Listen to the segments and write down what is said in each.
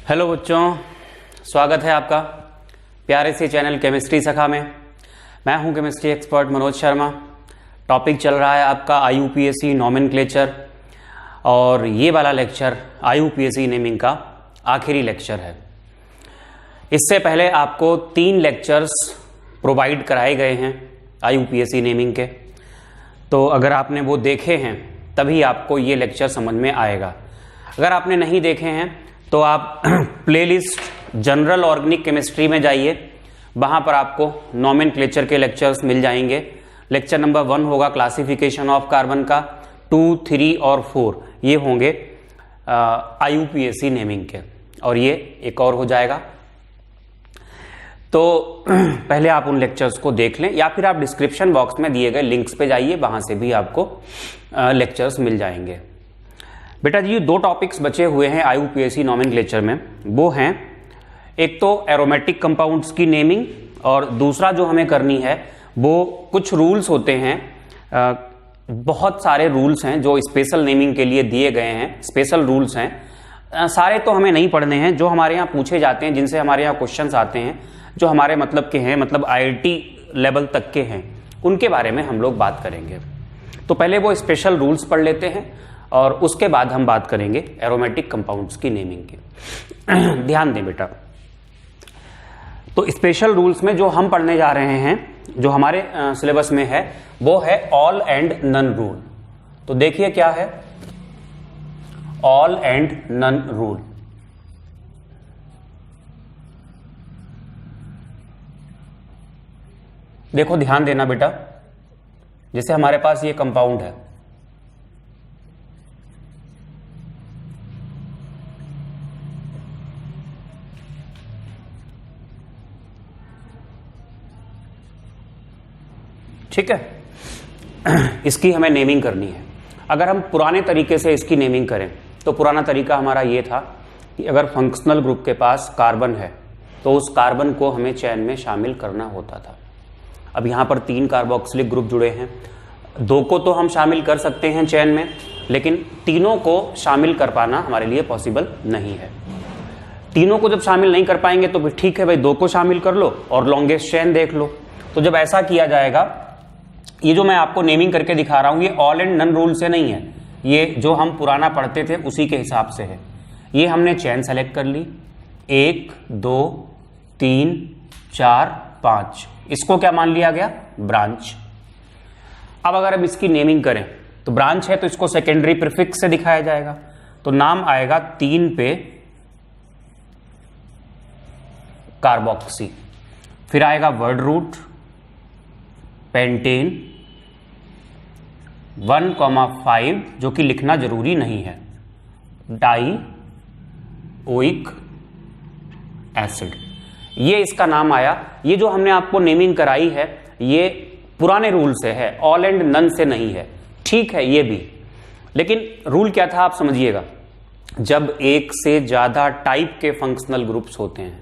Hello बच्चों, स्वागत है आपका प्यारे से चैनल केमिस्ट्री सखा में। मैं हूं chemistry expert Manoj Sharma. Topic चल रहा है आपका आईयूपीएसी नॉमेनक्लेचर और ये वाला लेक्चर आईयूपीएसी नेमिंग का आखिरी लेक्चर है। इससे पहले आपको 3 लेक्चर्स प्रोवाइड कराए गए हैं आईयूपीएसी नेमिंग के, तो अगर आपने वो देखे हैं तभी आपको ये लेक्चर समझ में आएगा। अगर आपने नहीं देखे हैं तो आप प्लेलिस्ट जनरल ऑर्गेनिक केमिस्ट्री में जाइए, वहाँ पर आपको नॉमेनक्लेचर के लेक्चर्स मिल जाएंगे। लेक्चर नंबर 1 होगा क्लासिफिकेशन ऑफ कार्बन का, 2, 3 और 4 ये होंगे आईयूपीएसी नेमिंग के, और ये एक और हो जाएगा। तो पहले आप उन लेक्चर्स को देख लें, या फिर आप डिस्क्रिप्शन बॉक्स में दिए गए लिंक्स पे जाइए, वहाँ से भी आपको लेक्चर्स मिल जाएंगे। बेटा जी, 2 टॉपिक्स बचे हुए हैं आईयूपीएसी नॉमेनक्लेचर में। वो हैं एक तो एरोमेटिक कंपाउंड्स की नेमिंग, और दूसरा जो हमें करनी है वो कुछ रूल्स होते हैं, बहुत सारे रूल्स हैं जो स्पेशल नेमिंग के लिए दिए गए हैं। स्पेशल रूल्स हैं, सारे तो हमें नहीं पढ़ने हैं, जो हमारे यहाँ पूछे जाते हैं, जिनसे हमारे यहाँ क्वेश्चंस आते हैं, जो हमारे मतलब के हैं, मतलब आईआईटी लेवल तक के हैं, उनके बारे में हम लोग बात करेंगे। तो पहले वो स्पेशल रूल्स पढ़ लेते हैं और उसके बाद हम बात करेंगे एरोमेटिक कंपाउंड्स की नेमिंग की। ध्यान दें बेटा, तो स्पेशल रूल्स में जो हम पढ़ने जा रहे हैं, जो हमारे सिलेबस में है, वो है ऑल एंड नन रूल। तो देखिए क्या है ऑल एंड नन रूल। देखो ध्यान देना बेटा, जैसे हमारे पास ये कंपाउंड है, ठीक है, इसकी हमें नेमिंग करनी है। अगर हम पुराने तरीके से इसकी नेमिंग करें तो पुराना तरीका हमारा ये था कि अगर फंक्शनल ग्रुप के पास कार्बन है तो उस कार्बन को हमें चेन में शामिल करना होता था। अब यहाँ पर 3 कार्बोक्सिलिक ग्रुप जुड़े हैं, 2 को तो हम शामिल कर सकते हैं चेन में, लेकिन तीनों को शामिल कर पाना हमारे लिए पॉसिबल नहीं है। तीनों को जब शामिल नहीं कर पाएंगे तो फिर ठीक है भाई, 2 को शामिल कर लो और लॉन्गेस्ट चेन देख लो। तो जब ऐसा किया जाएगा, ये जो मैं आपको नेमिंग करके दिखा रहा हूं, ये ऑल एंड नन रूल से नहीं है, ये जो हम पुराना पढ़ते थे उसी के हिसाब से है। ये हमने चेन सेलेक्ट कर ली, 1, 2, 3, 4, 5, इसको क्या मान लिया गया? ब्रांच। अब अगर हम इसकी नेमिंग करें तो ब्रांच है तो इसको सेकेंडरी प्रीफिक्स से दिखाया जाएगा, तो नाम आएगा 3 पे कार्बोक्सी, फिर आएगा वर्ड रूट पेंटेन 1,5, जो कि लिखना जरूरी नहीं है, डाई ओइक एसिड, ये इसका नाम आया। ये जो हमने आपको नेमिंग कराई है ये पुराने रूल से है, ऑल एंड नन से नहीं है। ठीक है ये भी, लेकिन रूल क्या था आप समझिएगा। जब एक से ज्यादा टाइप के फंक्शनल ग्रुप्स होते हैं,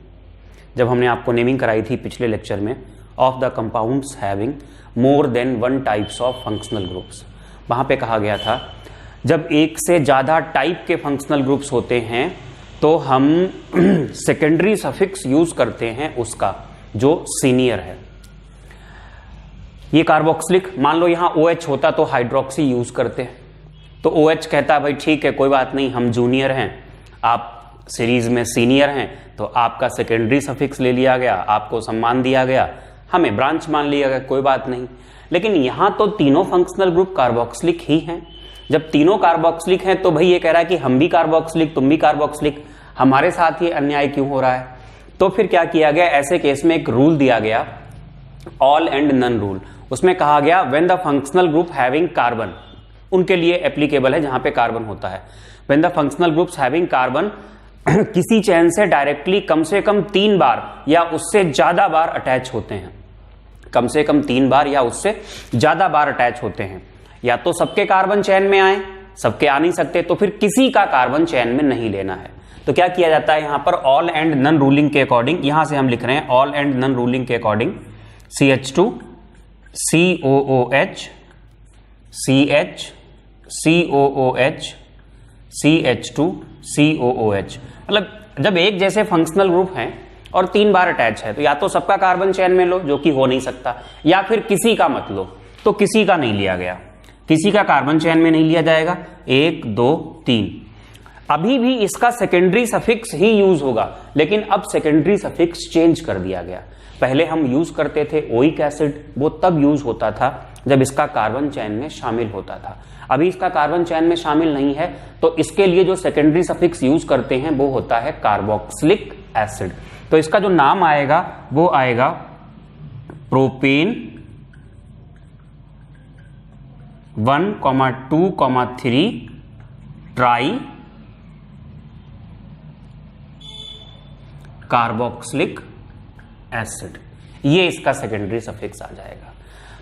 जब हमने आपको नेमिंग कराई थी पिछले लेक्चर में of the compounds having more than 1 types of functional groups, वहां पे कहा गया था जब एक से ज्यादा टाइप के फंक्शनल ग्रुप्स होते हैं तो हम सेकेंडरी सफिक्स यूज करते हैं उसका, जो सीनियर है। ये कार्बोक्सिलिक, मान लो यहां OH होता तो हाइड्रोक्सी यूज करते हैं, तो OH कहता भाई ठीक है कोई बात नहीं, हम जूनियर हैं, आप सीरीज में सीनियर हैं, तो आपका सेकेंडरी सफिक्स ले लिया गया, आपको सम्मान दिया गया, हमें ब्रांच मान लिया गया, कोई बात नहीं। लेकिन यहां तो तीनों फंक्शनल ग्रुप कार्बोक्सिलिक ही हैं। जब तीनों कार्बोक्सिलिक हैं तो भाई ये कह रहा है कि हम भी कार्बोक्सिलिक तुम भी कार्बोक्सिलिक, हमारे साथ ये अन्याय क्यों हो रहा है? तो फिर क्या किया गया, ऐसे केस में एक रूल दिया गया, ऑल एंड नन रूल। उसमें कहा गया when the functional group having carbon, उनके लिए एप्लीकेबल है जहां पे कार्बन होता है, when the functional groups having carbon किसी चेन से डायरेक्टली कम से कम 3 बार या उससे ज्यादा बार अटैच होते हैं, कम से कम 3 बार या उससे ज्यादा बार अटैच होते हैं, या तो सबके कार्बन चेन में आए, सबके आ नहीं सकते, तो फिर किसी का कार्बन चेन में नहीं लेना है। तो क्या किया जाता है यहां पर ऑल एंड नन रूलिंग के अकॉर्डिंग, यहां से हम लिख रहे हैं ऑल एंड नन रूलिंग के according CH2 COOH CH COOH CH2 COOH, मतलब जब एक जैसे फंक्शनल ग्रुप हैं और 3 बार अटैच है तो या तो सबका कार्बन चेन में लो, जो कि हो नहीं सकता, या फिर किसी का मत लो, तो किसी का नहीं लिया गया, किसी का कार्बन चेन में नहीं लिया जाएगा। 1 2 3 अभी भी इसका सेकेंडरी सफिक्स ही यूज होगा, लेकिन अब सेकेंडरी सफिक्स चेंज कर दिया गया। पहले हम यूज करते थे ओइक एसिड, वो तब यूज होता था जब इसका कार्बन चेन में शामिल होता था। अभी इसका कार्बन चेन में शामिल नहीं है, तो इसके लिए जो सेकेंडरी सफिक्स यूज करते हैं वो होता है कार्बोक्सिलिक एसिड। तो इसका जो नाम आएगा वो आएगा प्रोपेन 1,2,3 ट्राई कार्बोक्सिलिक एसिड, ये इसका सेकेंडरी सफिक्स आ जाएगा।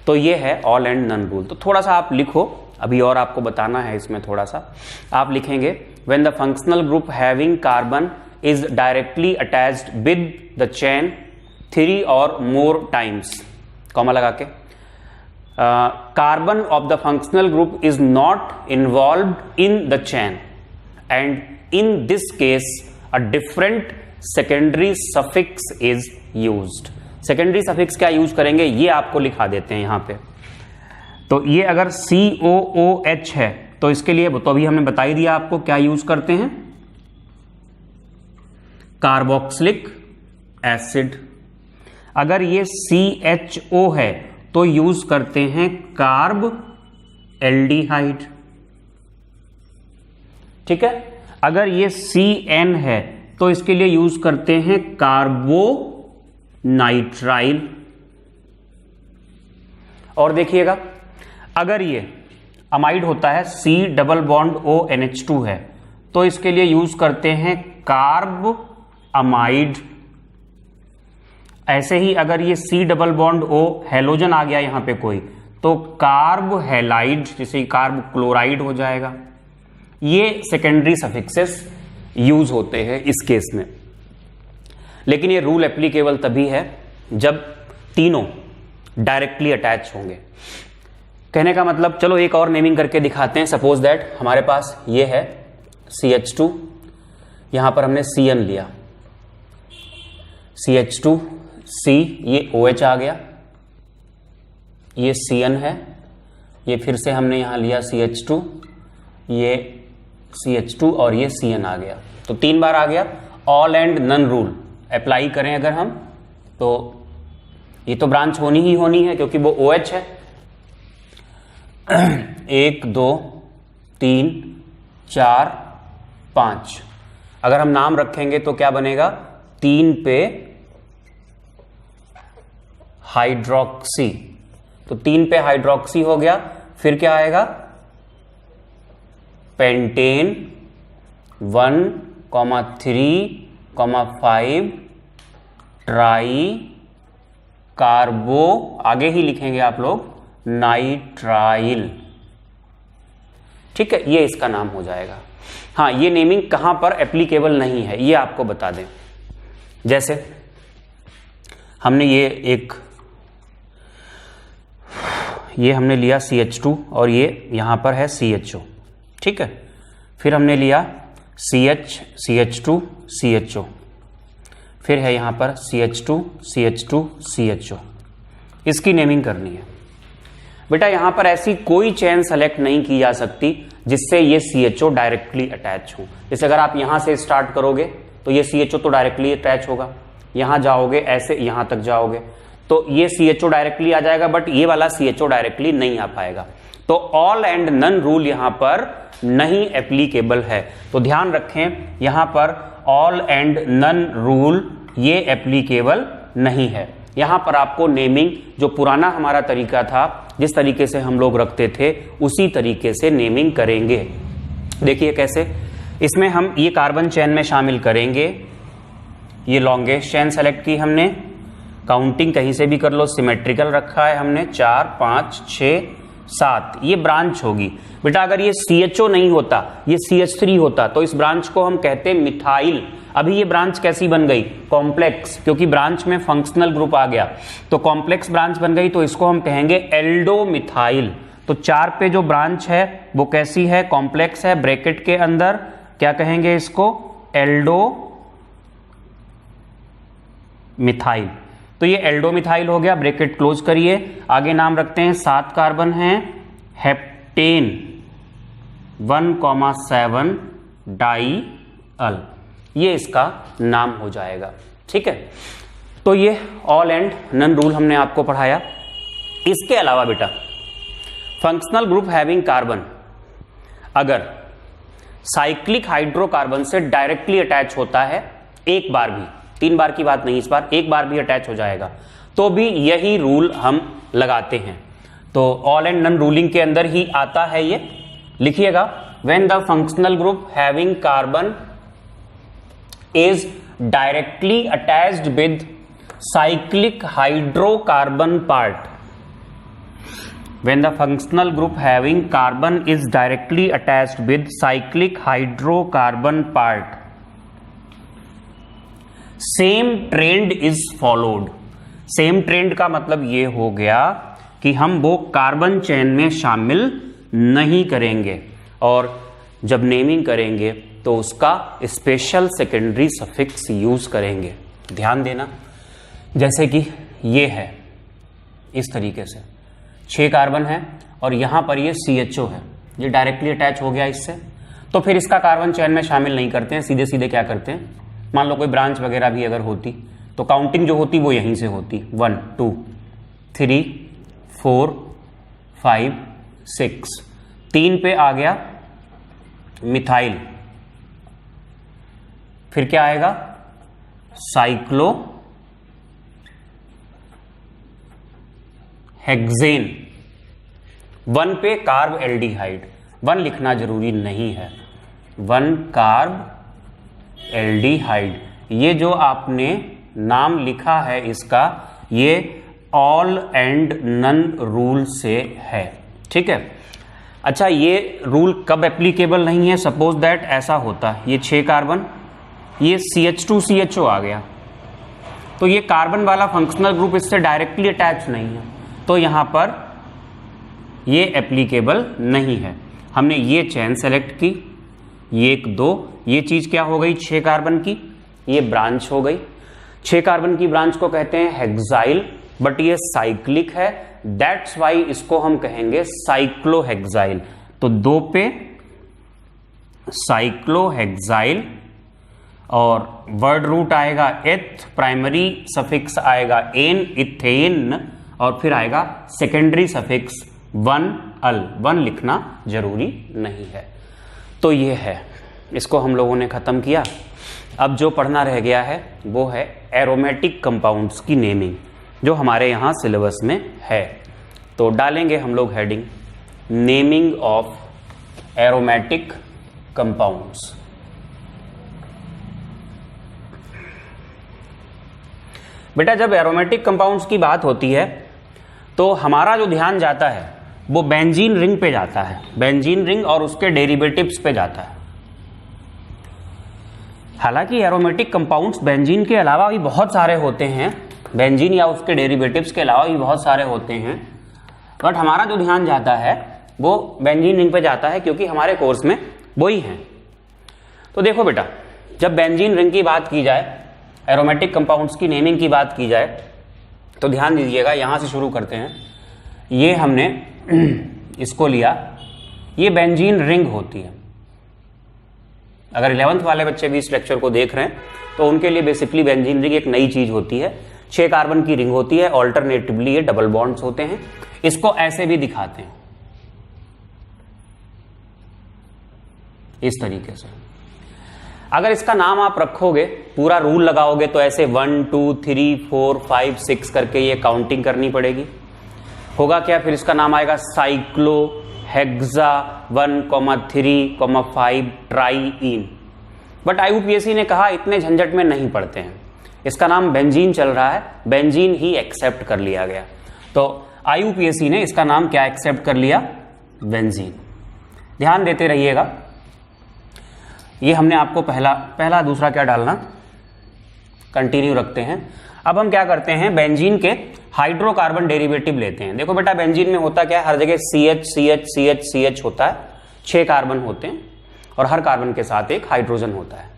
तो ये है ऑल एंड नन रूल। तो थोड़ा सा आप लिखो, अभी और आपको बताना है इसमें थोड़ा सा। आप लिखेंगे when the functional group having carbon is directly attached with the chain 3 और मोर टाइम्स, कॉमा लगा के, carbon of the functional group is not involved in the chain and in this case a different secondary suffix is used. Secondary suffix क्या use करेंगे ये आपको लिखा देते हैं यहां पे। तो ये अगर COOH है तो इसके लिए तो अभी हमने बता ही दिया आपको क्या यूज करते हैं, कार्बोक्सिलिक एसिड। अगर ये CHO है तो यूज करते हैं कार्ब एल्डिहाइड, ठीक है। अगर ये CN है तो इसके लिए यूज करते हैं कार्बो नाइट्राइल। और देखिएगा अगर ये अमाइड होता है C डबल बॉन्ड ONH2 है तो इसके लिए यूज करते हैं कार्ब अमाइड। ऐसे ही अगर ये C double bond O halogen आ गया यहां पे कोई तो कार्ब हैलाइड, जैसे कार्ब क्लोराइड हो जाएगा। ये सेकेंडरी सफिक्सेस यूज होते हैं इस केस में। लेकिन ये रूल एप्लीकेबल तभी है जब तीनों डायरेक्टली अटैच होंगे। कहने का मतलब, चलो एक और नेमिंग करके दिखाते हैं। सपोज दैट हमारे पास ये है CH2, यहां पर हमने CN लिया, CH2C, ये OH आ गया, ये CN है, ये फिर से हमने यहां लिया CH2, ये CH2 और ये CN आ गया। तो 3 बार आ गया। All and none rule apply करें अगर हम, तो ये तो ब्रांच होनी ही होनी है क्योंकि वो OH है। 1 2 3 4 5, अगर हम नाम रखेंगे तो क्या बनेगा, 3 पे हाइड्रोक्सी, तो 3 पे हाइड्रोक्सी हो गया। फिर क्या आएगा, पेंटेन 1,3,5 ट्राई कार्बो, आगे ही लिखेंगे आप लोग, नाइट्राइल, ठीक है। ये इसका नाम हो जाएगा। हाँ, ये नेमिंग कहां पर एप्लीकेबल नहीं है ये आपको बता दें। जैसे हमने ये हमने लिया CH2 और ये यहां पर है CHO, ठीक है। फिर हमने लिया CH, CH2, CHO, फिर है यहां पर CH2, CH2, CHO। इसकी नेमिंग करनी है बेटा। यहां पर ऐसी कोई चेन सेलेक्ट नहीं की जा सकती जिससे ये CHO डायरेक्टली अटैच हो। जैसे अगर आप यहां से स्टार्ट करोगे तो ये CHO तो डायरेक्टली अटैच होगा, यहां जाओगे ऐसे यहां तक जाओगे तो ये CHO डायरेक्टली आ जाएगा, बट ये वाला CHO डायरेक्टली नहीं आ पाएगा। तो ऑल एंड नन रूल यहां पर नहीं एप्लीकेबल है। तो ध्यान रखें, यहां पर ऑल एंड नन रूल ये एप्लीकेबल नहीं है। यहां पर आपको नेमिंग, जो पुराना हमारा तरीका था, जिस तरीके से हम लोग रखते थे, उसी तरीके से नेमिंग करेंगे। देखिए कैसे, इसमें हम ये कार्बन चेन में शामिल करेंगे। ये लॉन्गेस्ट चेन सेलेक्ट की हमने, काउंटिंग कहीं से भी कर लो, सिमेट्रिकल रखा है हमने, 4 5 6 7, ये ब्रांच होगी बेटा। अगर ये CHO नहीं होता, ये CH3 होता, तो इस ब्रांच को हम कहते हैं मिथाइल। अभी ये ब्रांच कैसी बन गई, कॉम्प्लेक्स, क्योंकि ब्रांच में फंक्शनल ग्रुप आ गया तो कॉम्प्लेक्स ब्रांच बन गई, तो इसको हम कहेंगे एल्डोमिथाइल। तो 4 पे जो ब्रांच है वो कैसी है, कॉम्प्लेक्स है, ब्रैकेट के अंदर क्या कहेंगे इसको, एल्डो मिथाइल, तो ये एल्डोमिथाइल हो गया, ब्रैकेट क्लोज करिए। आगे नाम रखते हैं, 7 कार्बन है, हेप्टेन 1,7 डाई-अल, ये इसका नाम हो जाएगा। ठीक है, तो ये ऑल एंड नन रूल हमने आपको पढ़ाया। इसके अलावा बेटा फंक्शनल ग्रुप हैविंग कार्बन अगर साइक्लिक हाइड्रोकार्बन से डायरेक्टली अटैच होता है, एक बार भी, 3 बार की बात नहीं, इस बार एक बार भी अटैच हो जाएगा, तो भी यही रूल हम लगाते हैं। तो ऑल एंड नन रूलिंग के अंदर ही आता है ये, लिखिएगा, when the functional group having carbon is directly attached with cyclic hydrocarbon part, when the functional group having carbon is directly attached with cyclic hydrocarbon part, same trend is followed। same trend का मतलब ये हो गया कि हम वो carbon chain में शामिल नहीं करेंगे, और जब नेमिंग करेंगे तो उसका स्पेशल सेकेंडरी सफिक्स यूज करेंगे। ध्यान देना, जैसे कि ये है, इस तरीके से 6 कार्बन है और यहां पर ये CHO है, ये डायरेक्टली अटैच हो गया इससे, तो फिर इसका कार्बन चेन में शामिल नहीं करते हैं, सीधे सीधे क्या करते हैं, मान लो कोई ब्रांच वगैरह भी अगर होती तो काउंटिंग जो होती वो यहीं से होती, 1 2 3 4 5 6, 3 पे आ गया मिथाइल, फिर क्या आएगा, साइक्लो हेक्सेन, 1 पे कार्ब एल्डिहाइड, 1 लिखना जरूरी नहीं है, 1 कार्ब एल्डिहाइड, ये जो आपने नाम लिखा है इसका, ये ऑल एंड नन रूल से है। ठीक है, अच्छा ये रूल कब एप्लीकेबल नहीं है, सपोज दैट ऐसा होता, ये 6 कार्बन, ये CH2CHO आ गया, तो ये कार्बन वाला फंक्शनल ग्रुप इससे डायरेक्टली अटैच नहीं है, तो यहां पर ये एप्लीकेबल नहीं है। हमने ये चेन सेलेक्ट की, ये 1 2, ये चीज क्या हो गई, 6 कार्बन की, ये ब्रांच हो गई। 6 कार्बन की ब्रांच को कहते हैं हेक्साइल, बट ये साइक्लिक है, दैट्स वाई इसको हम कहेंगे साइक्लोहेक्साइल। तो 2 पे साइक्लोहेक्साइल, और वर्ड रूट आएगा एथ, प्राइमरी सफिक्स आएगा एन, इथेन, और फिर आएगा सेकेंडरी सफिक्स 1-अल, 1 लिखना जरूरी नहीं है। तो ये है, इसको हम लोगों ने खत्म किया। अब जो पढ़ना रह गया है वो है एरोमेटिक कंपाउंड्स की नेमिंग, जो हमारे यहाँ सिलेबस में है। तो डालेंगे हम लोग heading, naming of aromatic compounds. बेटा जब एरोमेटिक कंपाउंड्स की बात होती है तो हमारा जो ध्यान जाता है वो बेंजीन रिंग पे जाता है, बेंजीन रिंग और उसके डेरिवेटिव्स पे जाता है। हालांकि एरोमेटिक कंपाउंड्स बेंजीन के अलावा भी बहुत सारे होते हैं, बेंजीन या उसके डेरिवेटिव्स के अलावा भी बहुत सारे होते हैं, बट हमारा जो ध्यान जाता है वो बेंजीन रिंग पे जाता है, क्योंकि हमारे कोर्स में वो ही है। तो देखो बेटा, जब बेंजीन रिंग की बात की जाए, एरोमेटिक कंपाउंड्स की नेमिंग की बात की जाए, तो ध्यान दीजिएगा, यहां से शुरू करते हैं। ये हमने इसको लिया, ये बेंजीन रिंग होती है। अगर 11th वाले बच्चे भी इस लेक्चर को देख रहे हैं तो उनके लिए बेसिकली बेंजीन रिंग एक नई चीज होती है। 6 कार्बन की रिंग होती है, ऑल्टरनेटिवली ये डबल बॉन्ड्स होते हैं। इसको ऐसे भी दिखाते हैं, इस तरीके से। अगर इसका नाम आप रखोगे, पूरा रूल लगाओगे, तो ऐसे 1 2 3 4 5 6 करके ये काउंटिंग करनी पड़ेगी। होगा क्या, फिर इसका नाम आएगा cyclo hexa 1,3,5 triene. But IUPAC ने कहा इतने झंझट में नहीं पड़ते हैं, इसका नाम बेंजीन चल रहा है, बेंजीन ही एक्सेप्ट कर लिया गया। तो IUPAC ने इसका नाम क्या एक्सेप्ट कर लिया, बेंजीन। ध्यान देते रहिएगा, ये हमने आपको पहला दूसरा क्या डालना, कंटिन्यू रखते हैं। अब हम क्या करते हैं, बेंजीन के हाइड्रोकार्बन डेरिवेटिव लेते हैं। देखो बेटा, बेंजीन में होता क्या है, हर जगह CH होता है, 6 कार्बन होते हैं और हर कार्बन के साथ एक हाइड्रोजन होता है।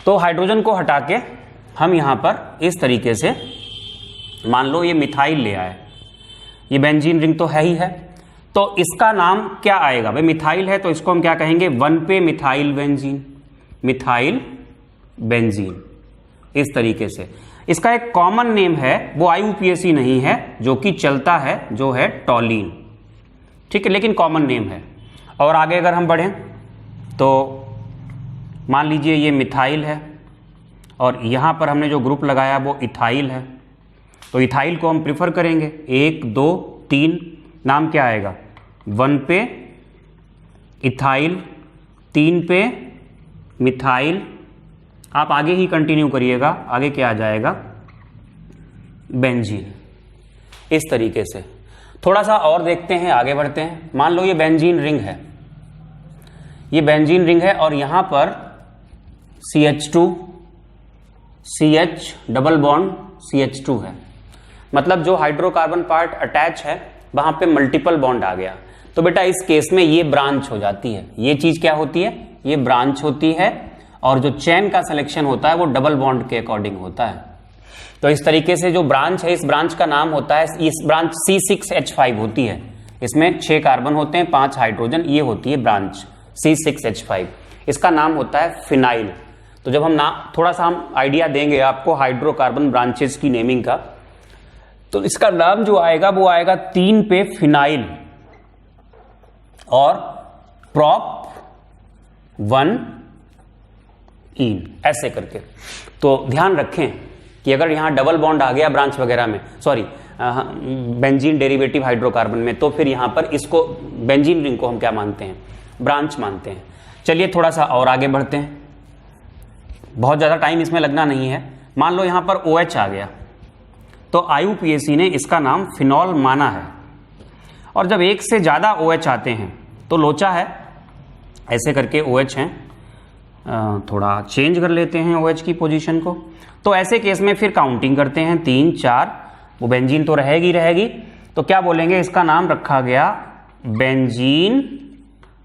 तो हाइड्रोजन को हटा के हम यहां पर इस तरीके से मान लो ये मिथाइल ले आए, ये बेंजीन रिंग तो है ही है, तो इसका नाम क्या आएगा भाई? मिथाइल है तो इसको हम क्या कहेंगे? 1 मिथाइल बेंजीन, मिथाइल बेंजीन, इस तरीके से। इसका एक कॉमन नेम है, वो IUPAC नहीं है, जो कि चलता है, जो है टॉलीन, ठीक है, लेकिन कॉमन नेम है। और आगे अगर हम बढ़ें तो मान लीजिए ये मिथाइल है और यहां पर हमने जो ग्रुप लगाया वो इथाइल है, तो इथाइल को हम प्रिफर करेंगे। 1 2 3 नाम क्या आएगा? 1 इथाइल, 3 मिथाइल। आप आगे ही कंटिन्यू करिएगा, आगे क्या आ जाएगा? बेंजीन, इस तरीके से। थोड़ा सा और देखते हैं, आगे बढ़ते हैं। मान लो ये बेंजीन रिंग है, ये बेंजीन रिंग है और यहां पर CH2 CH double bond CH2 है, मतलब जो हाइड्रोकार्बन पार्ट अटैच है वहां पे मल्टीपल बॉन्ड आ गया। तो बेटा इस केस में ये ब्रांच हो जाती है, ये चीज क्या होती है? ये ब्रांच होती है, और जो चेन का सिलेक्शन होता है वो डबल बॉन्ड के अकॉर्डिंग होता है। तो इस तरीके से जो ब्रांच है, इस ब्रांच का नाम होता है, इस ब्रांच C6H5 होती है, इसमें 6 कार्बन होते हैं, 5 हाइड्रोजन, ये होती है ब्रांच C6H5, इसका नाम होता है फिनाइल। तो जब हम थोड़ा सा हम आइडिया देंगे आपको हाइड्रोकार्बन ब्रांचेस की नेमिंग का, तो इसका नाम जो आएगा वो आएगा 3 फिनाइल और prop 1 इन, ऐसे करके। तो ध्यान रखें कि अगर यहां डबल बॉन्ड आ गया ब्रांच वगैरह में, सॉरी बेंजीन डेरिवेटिव हाइड्रोकार्बन में, तो फिर यहां पर इसको बेंजीन रिंग को हम क्या मानते हैं? ब्रांच मानते हैं। चलिए थोड़ा सा और आगे बढ़ते हैं, बहुत ज्यादा टाइम इसमें लगना नहीं है। मान लो यहां पर OH आ गया, तो IUPAC ने इसका नाम फिनॉल माना है, और जब एक से ज्यादा OH आते हैं तो लोचा है, ऐसे करके OH हैं, थोड़ा चेंज कर लेते हैं OH की पोजीशन को। तो ऐसे केस में फिर काउंटिंग करते हैं, 3 4, वो बेंजीन तो रहेगी। तो क्या बोलेंगे? इसका नाम रखा गया बेंजीन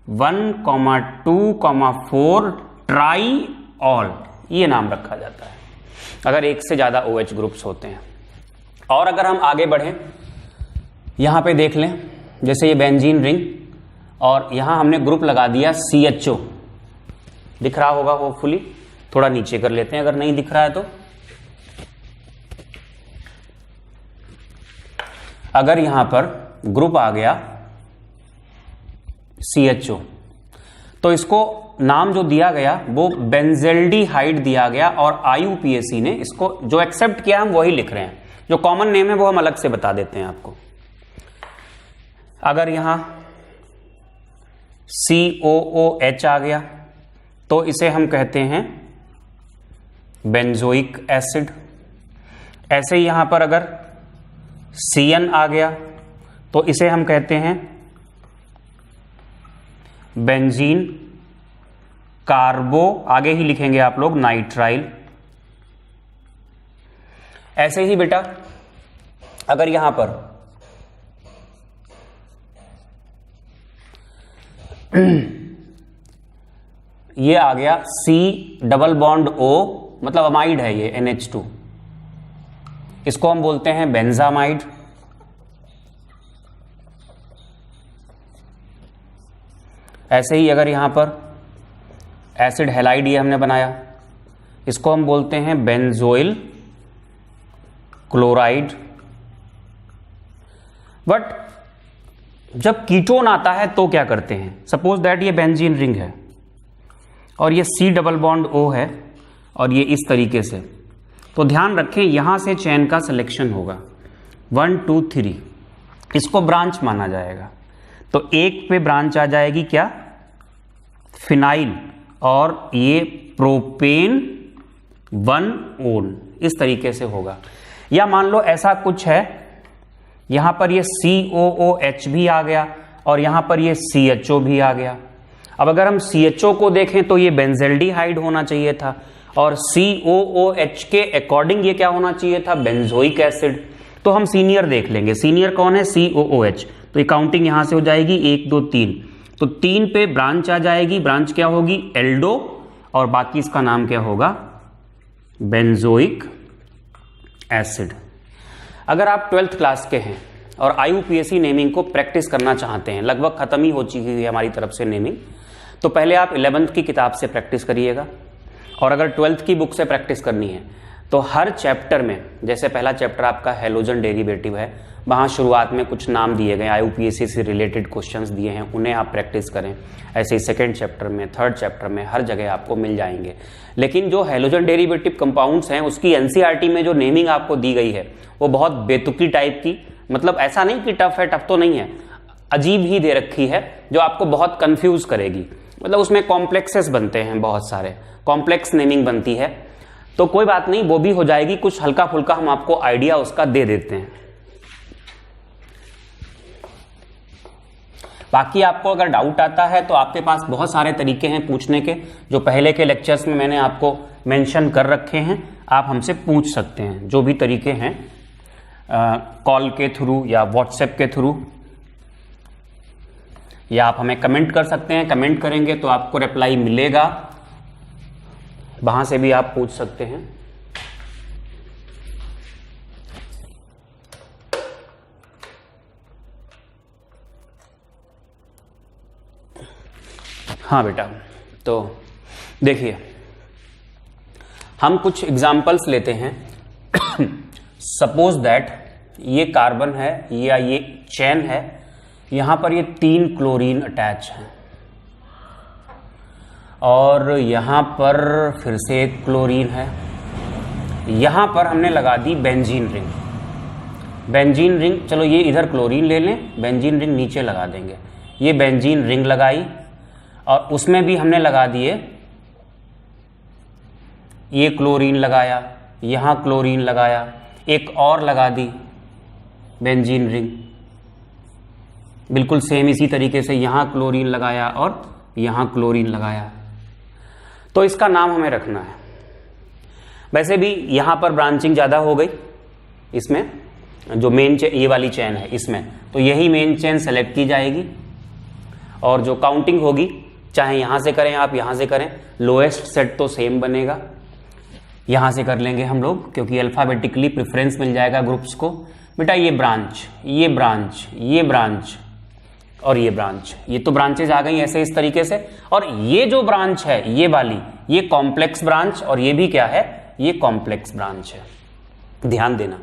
1,2,4 ट्राईऑल, ये नाम रखा जाता है अगर एक से ज्यादा OH ग्रुप्स होते हैं। और अगर हम आगे बढ़ें, यहां पे देख लें, जैसे ये बेंजीन रिंग और यहां हमने ग्रुप लगा दिया CHO, दिख रहा होगा होपफुली, थोड़ा नीचे कर लेते हैं अगर नहीं दिख रहा है तो। अगर यहां पर ग्रुप आ गया CHO, तो इसको नाम जो दिया गया वो बेंजेल्डिहाइड दिया गया, और IUPAC ने इसको जो एक्सेप्ट किया हम वही लिख रहे हैं, जो कॉमन नेम है वो हम अलग से बता देते हैं आपको। अगर यहां COOH आ गया तो इसे हम कहते हैं बेंजोइक एसिड। ऐसे ही यहां पर अगर CN आ गया तो इसे हम कहते हैं बेंजीन कार्बो, आगे ही लिखेंगे आप लोग नाइट्राइल। ऐसे ही बेटा अगर यहां पर ये आ गया C डबल बॉन्ड O, मतलब अमाइड है ये NH2, इसको हम बोलते हैं बेंजामाइड। ऐसे ही अगर यहां पर एसिड हैलाइड ये हमने बनाया, इसको हम बोलते हैं बेंजोइल क्लोराइड। बट जब कीटोन आता है तो क्या करते हैं? सपोज दैट ये बेंजीन रिंग है और ये C डबल बॉन्ड O है और ये इस तरीके से, तो ध्यान रखें यहां से चेन का सिलेक्शन होगा 1 2 3, इसको ब्रांच माना जाएगा। तो एक पे ब्रांच आ जाएगी क्या? फिनाइल, और ये प्रोपेन 1 ओन, इस तरीके से होगा। या मान लो ऐसा कुछ है, यहां पर ये COOH भी आ गया और यहां पर ये CHO भी आ गया। अब अगर हम CHO को देखें तो ये बेंजेल्डिहाइड होना चाहिए था, और COOH के अकॉर्डिंग ये क्या होना चाहिए था? Benzoic acid. तो हम सीनियर देख लेंगे, सीनियर कौन है? COOH। तो ये काउंटिंग यहां से हो जाएगी 1 2 3, तो 3 पे ब्रांच आ जाएगी, ब्रांच क्या होगी? एल्डो, और बाकी इसका नाम क्या होगा? Benzoic acid. अगर आप 12th क्लास के हैं और IUPAC नेमिंग को प्रैक्टिस करना चाहते हैं, लगभग खत्म ही हो चुकी है हमारी तरफ से नेमिंग, तो पहले आप 11th की किताब से प्रैक्टिस करिएगा। और अगर 12th की बुक से प्रैक्टिस करनी है तो हर चैप्टर में, जैसे पहला चैप्टर आपका हैलोजन डेरिवेटिव है, वहाँ शुरुआत में कुछ नाम दिए गए, IUPAC से रिलेटेड क्वेश्चंस दिए हैं, उन्हें आप प्रैक्टिस करें। ऐसे ही सेकेंड चैप्टर में, थर्ड चैप्टर में, हर जगह आपको मिल जाएंगे। लेकिन जो हैलोजन डेरिवेटिव कंपाउंड्स हैं उसकी NCERT में जो नेमिंग आपको दी गई है वो बहुत बेतुकी टाइप की, मतलब ऐसा नहीं कि टफ है, टफ तो नहीं है, अजीब ही दे रखी है जो आपको बहुत कंफ्यूज करेगी। मतलब उसमें कॉम्प्लेक्सेस बनते हैं, बहुत सारे कॉम्प्लेक्स नेमिंग बनती है। तो कोई बात नहीं, वो भी हो जाएगी, कुछ हल्का फुल्का हम आपको आइडिया उसका दे देते हैं। बाकी आपको अगर डाउट आता है तो आपके पास बहुत सारे तरीके हैं पूछने के, जो पहले के लेक्चर्स में मैंने आपको मेंशन कर रखे हैं। आप हमसे पूछ सकते हैं जो भी तरीके हैं, कॉल के थ्रू या व्हाट्सएप के थ्रू, या आप हमें कमेंट कर सकते हैं। कमेंट करेंगे तो आपको रिप्लाई मिलेगा, वहां से भी आप पूछ सकते हैं। हाँ बेटा, तो देखिए हम कुछ एग्जाम्पल्स लेते हैं। सपोज दैट ये कार्बन है या ये चेन है, यहां पर ये 3 क्लोरीन अटैच है और यहां पर फिर से एक क्लोरीन है। यहां पर हमने लगा दी बेंजीन रिंग। बेंजीन रिंग, चलो ये इधर क्लोरीन ले लें, बेंजीन रिंग नीचे लगा देंगे। ये बेंजीन रिंग लगाई और उसमें भी हमने लगा दिए, ये क्लोरीन लगाया, यहां क्लोरीन लगाया, एक और लगा दी बेंजीन रिंग, बिल्कुल सेम इसी तरीके से यहां क्लोरीन लगाया और यहां क्लोरीन लगाया। तो इसका नाम हमें रखना है। वैसे भी यहां पर ब्रांचिंग ज्यादा हो गई, इसमें जो मेन ये वाली चेन है इसमें, तो यही मेन चेन सेलेक्ट की जाएगी और जो काउंटिंग होगी, चाहे यहां से करें आप यहां से करें, लोएस्ट सेट तो सेम बनेगा। यहां से कर लेंगे हम लोग, क्योंकि अल्फाबेटिकली प्रेफरेंस मिल जाएगा ग्रुप्स को। बेटा ये ब्रांच, ये ब्रांच, ये ब्रांच और ये ब्रांच, ये तो ब्रांचेज आ गई ऐसे इस तरीके से। और ये जो ब्रांच है ये वाली, ये कॉम्प्लेक्स ब्रांच, और ये भी क्या है, ये कॉम्प्लेक्स ब्रांच है। ध्यान देना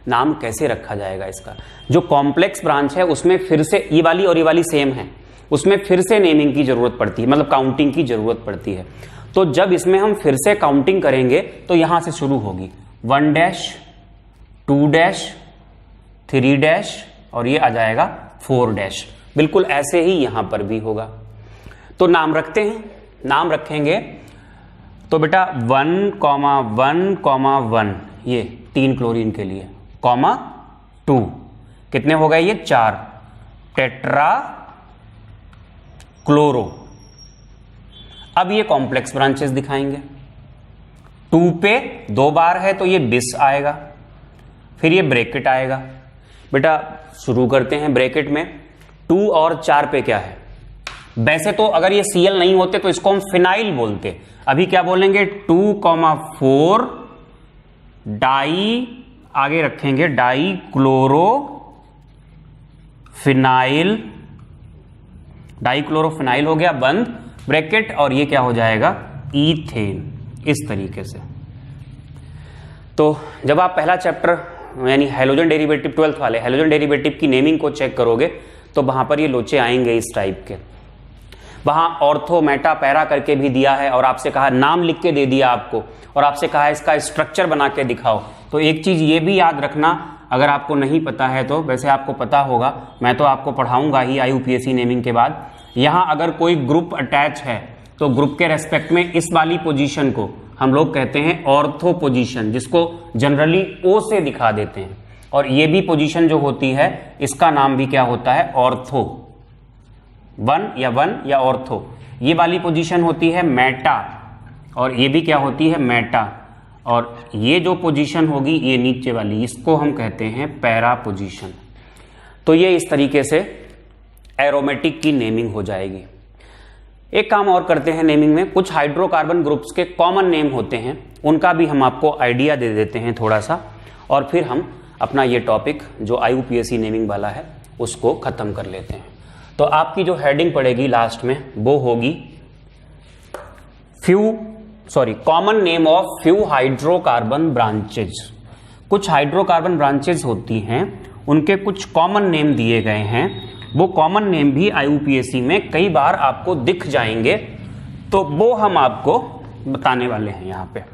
नाम कैसे रखा जाएगा इसका। जो कॉम्प्लेक्स ब्रांच है उसमें फिर से ये वाली और ये वाली सेम है, उसमें फिर से नेमिंग की जरूरत पड़ती है, मतलब काउंटिंग की जरूरत पड़ती है। तो जब इसमें हम फिर से काउंटिंग करेंगे तो यहां से शुरू होगी 1 डैश 2 डैश 3 डैश और ये आ जाएगा 4 डैश। बिल्कुल ऐसे ही यहां पर भी होगा। तो नाम रखते हैं, नाम रखेंगे तो बेटा 1,1,1 ये 3 क्लोरीन के लिए, कॉमा 2 कितने हो गए ये 4, टेट्रा क्लोरो। अब ये कॉम्प्लेक्स ब्रांचेस दिखाएंगे। 2 पे 2 बार है तो ये बिस आएगा, फिर ये ब्रैकेट आएगा। बेटा शुरू करते हैं ब्रैकेट में। 2 और 4 पे क्या है, वैसे तो अगर ये Cl नहीं होते तो इसको हम फिनाइल बोलते, अभी क्या बोलेंगे 2,4 डाई, आगे रखेंगे die chloro phenyl, die chloro phenyl हो गया बंद ब्रैकेट, और ये क्या हो जाएगा ईथेन, इस तरीके से। तो जब आप पहला चैप्टर यानी हैलोजन डेरिवेटिव 12th वाले हैलोजन डेरिवेटिव की नेमिंग को चेक करोगे तो वहां पर ये लोचे आएंगे इस टाइप के। वहां ऑर्थो मेटा पैरा करके भी दिया है और आपसे कहा, नाम लिख के दे दिया आपको और आपसे कहा इसका स्ट्रक्चर बना के दिखाओ। तो एक चीज ये भी याद रखना, अगर आपको नहीं पता है तो, वैसे आपको पता होगा, मैं तो आपको पढ़ाऊंगा ही IUPAC नेमिंग के बाद। यहां अगर कोई ग्रुप अटैच है तो ग्रुप के रेस्पेक्ट में इस वाली पोजीशन को हम लोग कहते हैं ऑर्थो पोजीशन, जिसको जनरली O से दिखा देते हैं। और ये भी पोजीशन जो होती है इसका नाम भी क्या होता है ऑर्थो, 1 या ऑर्थो। ये वाली पोजीशन होती है मेटा और ये भी क्या होती है मेटा, और ये जो पोजीशन होगी ये नीचे वाली, इसको हम कहते हैं पैरा पोजीशन। तो ये इस तरीके से एरोमेटिक की नेमिंग हो जाएगी। एक काम और करते हैं नेमिंग में, कुछ हाइड्रोकार्बन ग्रुप्स के कॉमन नेम होते हैं, उनका भी हम आपको आइडिया दे देते हैं थोड़ा सा, और फिर हम अपना ये टॉपिक जो IUPAC नेमिंग वाला है उसको खत्म कर लेते हैं। तो आपकी जो हेडिंग पड़ेगी लास्ट में वो होगी common name of few hydrocarbon branches. कुछ हाइड्रोकार्बन ब्रांचेज होती हैं, उनके कुछ कॉमन नेम दिए गए हैं, वो कॉमन नेम भी IUPAC में कई बार आपको दिख जाएंगे, तो वो हम आपको बताने वाले हैं यहां पे।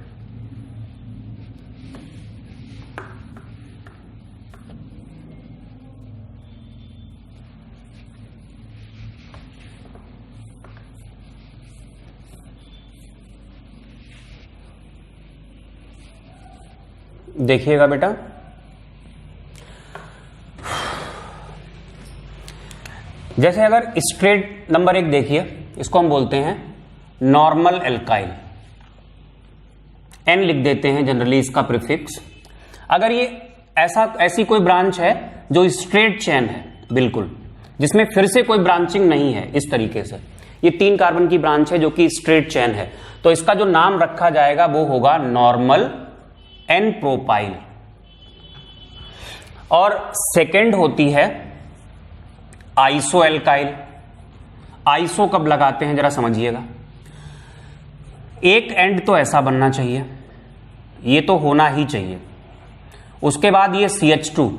देखिएगा बेटा, जैसे अगर स्ट्रेट नंबर 1 देखिए, इसको हम बोलते हैं नॉर्मल एल्काइल, N लिख देते हैं जनरली इसका प्रीफिक्स। अगर ये ऐसी कोई ब्रांच है जो स्ट्रेट चेन है बिल्कुल, जिसमें फिर से कोई ब्रांचिंग नहीं है, इस तरीके से ये 3 कार्बन की ब्रांच है जो कि स्ट्रेट चेन है, तो इसका जो नाम रखा जाएगा वो होगा नॉर्मल N प्रोपाइल। और सेकंड होती है आइसो एल्काइल। आइसो कब लगाते हैं जरा समझिएगा, एक एंड तो ऐसा बनना चाहिए, ये तो होना ही चाहिए, उसके बाद ये CH2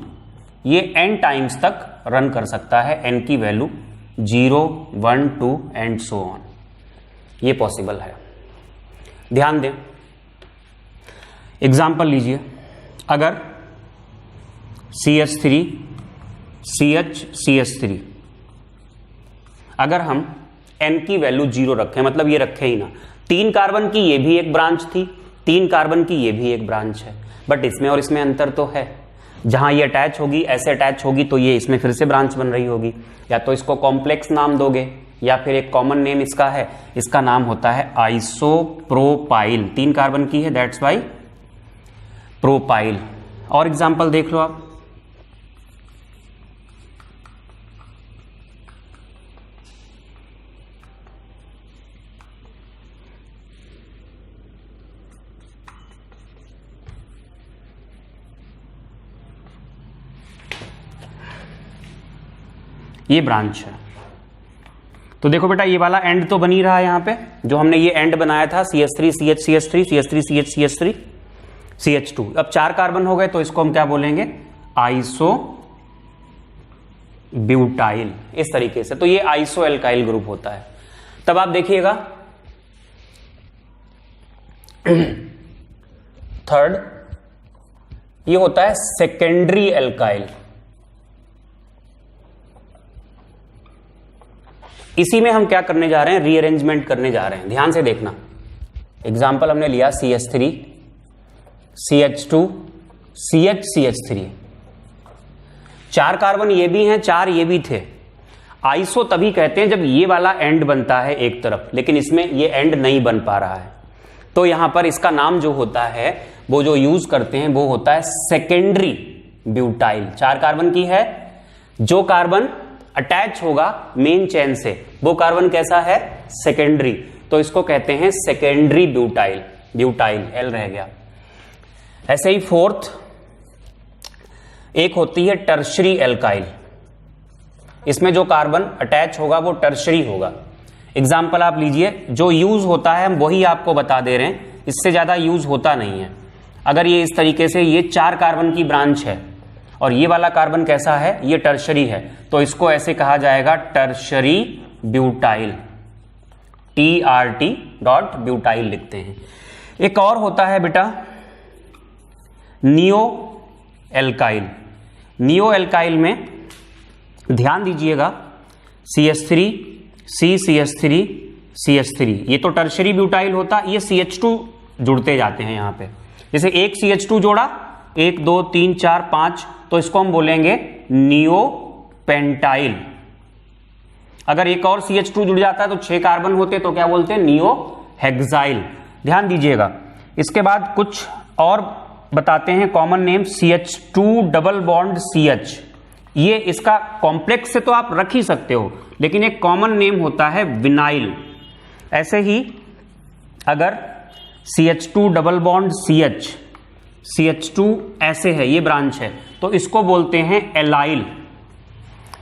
ये n टाइम्स तक रन कर सकता है, n की वैल्यू 0, 1, 2 एंड सो ऑन, ये पॉसिबल है। ध्यान दें, एग्जाम्पल लीजिए, अगर CH3 CH3 अगर हम n की वैल्यू 0 रखें, मतलब ये रखे ही ना, 3 कार्बन की ये भी एक ब्रांच थी, 3 कार्बन की ये भी एक ब्रांच है, बट इसमें और इसमें अंतर तो है, जहां ये अटैच होगी ऐसे अटैच होगी तो ये इसमें फिर से ब्रांच बन रही होगी, या तो इसको कॉम्प्लेक्स नाम दोगे या फिर एक कॉमन नेम इसका है, इसका नाम होता है आइसोप्रोपाइल। 3 कार्बन की है, दैट्स वाई प्रोपाइल। और एग्जाम्पल देख लो आप, ये ब्रांच है, तो देखो बेटा ये वाला एंड तो बनी रहा है यहां पे, जो हमने ये एंड बनाया था CH3 CH CH3 CH3 CH CH3 CH2। अब 4 कार्बन हो गए तो इसको हम क्या बोलेंगे, आइसो ब्यूटाइल, इस तरीके से। तो ये आइसो एल्काइल ग्रुप होता है। तब आप देखिएगा थर्ड, ये होता है सेकेंडरी एल्काइल। इसी में हम क्या करने जा रहे हैं, रीअरेंजमेंट करने जा रहे हैं, ध्यान से देखना। एग्जाम्पल हमने लिया CH3 CH2 CH CH3, 4 carbon ये भी हैं, 4 ये भी थे। आइसो तभी कहते हैं जब ये वाला एंड बनता है एक तरफ, लेकिन इसमें ये एंड नहीं बन पा रहा है, तो यहां पर इसका नाम जो होता है, वो जो यूज करते हैं वो होता है सेकेंडरी ब्यूटाइल। 4 कार्बन की है, जो कार्बन अटैच होगा मेन चेन से वो कार्बन कैसा है, सेकेंडरी, तो इसको कहते हैं सेकेंडरी ब्यूटाइल। ब्यूटाइल एल रह गया। ऐसे ही फोर्थ एक होती है टर्शरी एल्काइल। इसमें जो कार्बन अटैच होगा वो टर्शरी होगा। एग्जाम्पल आप लीजिए, जो यूज होता है हम वही आपको बता दे रहे हैं, इससे ज्यादा यूज होता नहीं है। अगर ये इस तरीके से ये 4 कार्बन की ब्रांच है और ये वाला कार्बन कैसा है, ये टर्शरी है, तो इसको ऐसे कहा जाएगा टर्शरी ब्यूटाइल, TRT ब्यूटाइल लिखते हैं। एक और होता है बेटा नियो एल्काइल। नियो एल्काइल में ध्यान दीजिएगा, CH3 CH3 CH3, ये तो टर्शरी ब्यूटाइल होता, ये CH2 जुड़ते जाते हैं यहां पे। जैसे एक CH2 जोड़ा, 1 2 3 4 5, तो इसको हम बोलेंगे नियो पेंटाइल। अगर एक और CH2 जुड़ जाता है तो 6 कार्बन होते, तो क्या बोलते हैं, नियो हेक्साइल। ध्यान दीजिएगा। इसके बाद कुछ और बताते हैं common name, CH2 double bond CH। ये इसका कॉम्प्लेक्स से तो आप रख ही सकते हो, लेकिन एक कॉमन नेम होता है विनाइल। ऐसे ही अगर CH2 डबल बॉन्ड CH2 ऐसे है, ये ब्रांच है, तो इसको बोलते हैं एलाइल।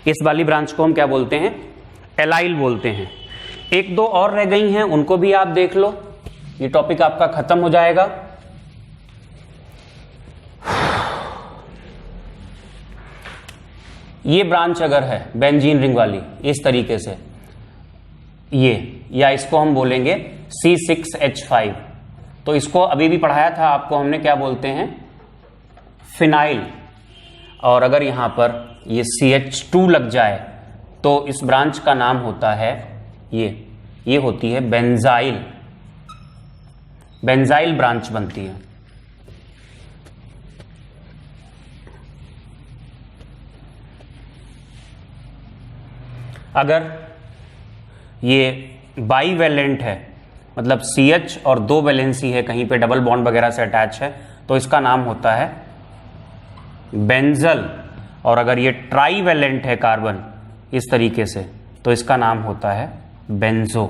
इस वाली ब्रांच को हम क्या बोलते हैं? एलाइल बोलते हैं। एक दो और रह गई हैं, उनको भी आप देख लो, ये टॉपिक आपका खत्म हो जाएगा। ये ब्रांच अगर है बेंजीन रिंग वाली इस तरीके से, ये, या इसको हम बोलेंगे C6H5, तो इसको अभी भी पढ़ाया था आपको हमने, क्या बोलते हैं? फिनाइल। और अगर यहां पर ये CH2 लग जाए तो इस ब्रांच का नाम होता है ये होती है बेंजाइल। बेंजाइल ब्रांच बनती है। अगर ये बाईवैलेंट है, मतलब CH और 2 वैलेंसी है, कहीं पे डबल बॉन्ड वगैरह से अटैच है, तो इसका नाम होता है बेंजल। और अगर ये ट्राईवैलेंट है कार्बन इस तरीके से, तो इसका नाम होता है बेंजो।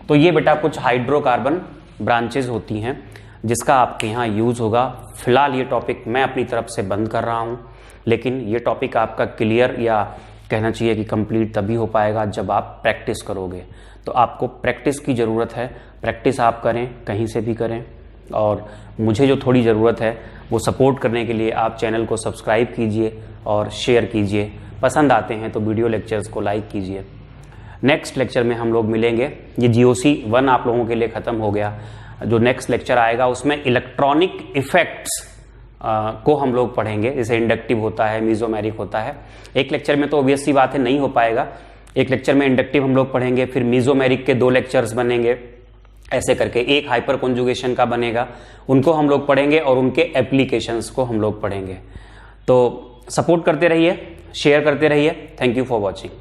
तो ये बेटा कुछ हाइड्रोकार्बन ब्रांचेज होती हैं जिसका आपके यहाँ यूज होगा। फिलहाल ये टॉपिक मैं अपनी तरफ से बंद कर रहा हूँ, लेकिन ये टॉपिक आपका क्लियर या कहना चाहिए कि कंप्लीट तभी हो पाएगा जब आप प्रैक्टिस करोगे। तो आपको प्रैक्टिस की ज़रूरत है, प्रैक्टिस आप करें, कहीं से भी करें। और मुझे जो थोड़ी ज़रूरत है वो सपोर्ट करने के लिए आप चैनल को सब्सक्राइब कीजिए और शेयर कीजिए। पसंद आते हैं तो वीडियो लेक्चर्स को लाइक कीजिए। नेक्स्ट लेक्चर में हम लोग मिलेंगे। ये GOC 1 आप लोगों के लिए ख़त्म हो गया। जो नेक्स्ट लेक्चर आएगा उसमें इलेक्ट्रॉनिक इफेक्ट्स को हम लोग पढ़ेंगे, जैसे इंडक्टिव होता है, मीजोमेरिक होता है। एक लेक्चर में तो ऑब्वियस सी बात है नहीं हो पाएगा। एक लेक्चर में इंडक्टिव हम लोग पढ़ेंगे, फिर मीजोमेरिक के 2 लेक्चर्स बनेंगे, ऐसे करके एक हाइपर कॉन्जुगेशन का बनेगा, उनको हम लोग पढ़ेंगे और उनके एप्लीकेशंस को हम लोग पढ़ेंगे। तो सपोर्ट करते रहिए, शेयर करते रहिए। Thank you for watching.